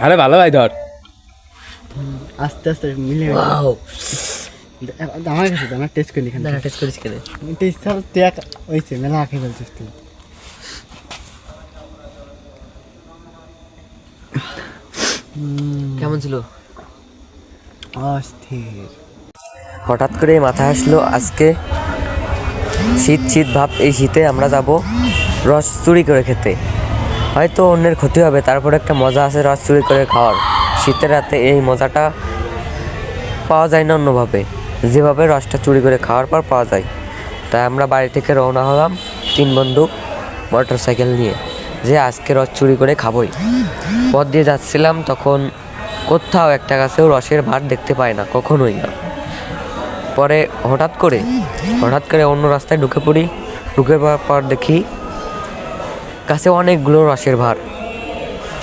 আরে ভালো ভাই ধর আস্তে আস্তে মিলে আমার কাছে আমার টেস্ট করি এখানে টেস্ট করিস কেন? টেস্ট সব ত্যাগ হয়েছে মেলা আঁকে বলছিস তুই। কেমন ছিল? অস্থির। হঠাৎ করে মাথায় আসলো আজকে শীত শীত ভাব, এই শীতে আমরা যাব রস চুরি করে খেতে। হয়তো অন্যের ক্ষতি হবে, তারপর একটা মজা আছে রস চুরি করে খাওয়ার। শীতের রাতে এই মজাটা পাওয়া যায় না অন্যভাবে, যেভাবে রসটা চুরি করে খাওয়ার পর পাওয়া যায়। তাই আমরা বাড়ি থেকে রওনা হলাম 3 বন্ধু মোটর সাইকেল নিয়ে, যে আজকে রস চুরি করে খাবোই। পথ দিয়ে যাচ্ছিলাম, তখন কোথাও একটা গাছেও রসের ভার দেখতে পাই না, কখনোই না। পরে হঠাৎ করে অন্য রাস্তায় ঢুকে পড়ি। ঢুকে পড়ার পর দেখি গাছে অনেকগুলো রসের ভার।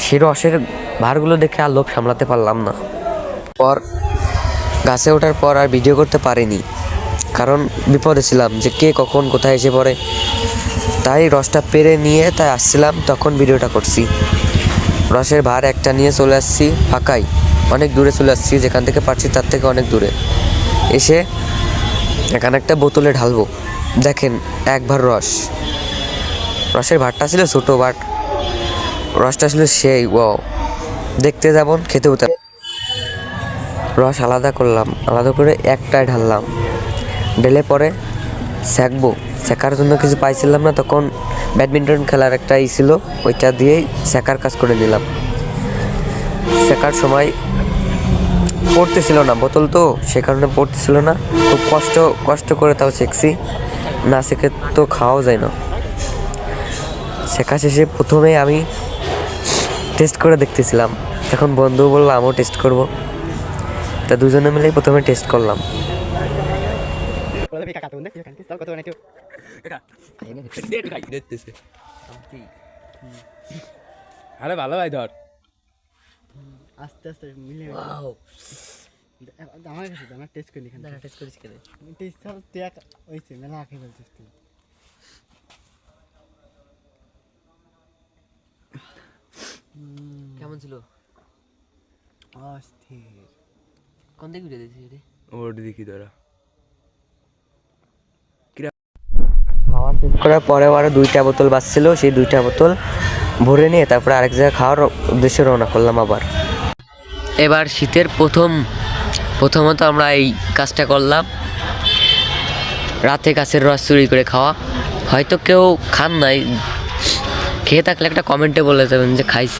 সেই রসের ভারগুলো দেখে আর লোভ সামলাতে পারলাম না। পর গাছে ওঠার পর আর ভিডিও করতে পারিনি, কারণ বিপদে ছিলাম যে কে কখন কোথায় এসে পড়ে। তাই রসটা পেরে নিয়ে তাই আসছিলাম, তখন ভিডিওটা করছি। রসের ভার একটা নিয়ে চলে আসছি ফাঁকাই, অনেক দূরে চলে আসছি, যেখান থেকে পারছি তার থেকে অনেক দূরে। এসে এখানে একটা বোতলে ঢালবো, দেখেন এক ভার রসের ভারটা ছিল ছোটো, বাট রসটা ছিল সেই ওয়াও, দেখতে যেমন খেতেও তেমন। রস আলাদা করলাম, আলাদা করে একটাই ঢাললাম। ঢেলে পরে শেখার জন্য কিছু পাইছিলাম না, তখন ব্যাডমিন্টন খেলার একটা ছিল, ওইটা দিয়েই শেখার কাজ করে নিলাম। শেখার সময় পড়তেছিল না, বোতল তো সে কারণে পড়তেছিল না। খুব কষ্ট করে তাও শিখছি, না শিখে তো খাওয়াও যায় না। শেখা শেষে প্রথমে আমি টেস্ট করে দেখতেছিলাম, তখন বন্ধু বললো আমিও টেস্ট করব। তা দুজনে মিলেই প্রথমে টেস্ট করলাম। আরে ভালো ভাই ধর আস্তে আস্তে মিলে আমার কাছে আমার টেস্ট করি এখানে টেস্ট করিস কেন? টেস্ট সব ত্যাগ হয়েছে মেলা আঁকে বলছিস তুই। কেমন ছিল? অস্থির। কোন দিকে ঘুরে দিয়েছিস রে? ওর দেখি তোরা খাওয়া শেষ করার পরে আরও 2টা বোতল বাঁচছিল, সেই 2টা বোতল ভরে নিয়ে তারপরে আরেক জায়গায় খাওয়ার উদ্দেশ্যে রওনা করলাম আবার। এবার শীতের প্রথমত আমরা এই কাজটা করলাম, রাতে গাছের রস চুরি করে খাওয়া। হয়তো কেউ খান নাই, খেয়ে থাকলে একটা কমেন্টে বলে যাবেন যে খাইছি।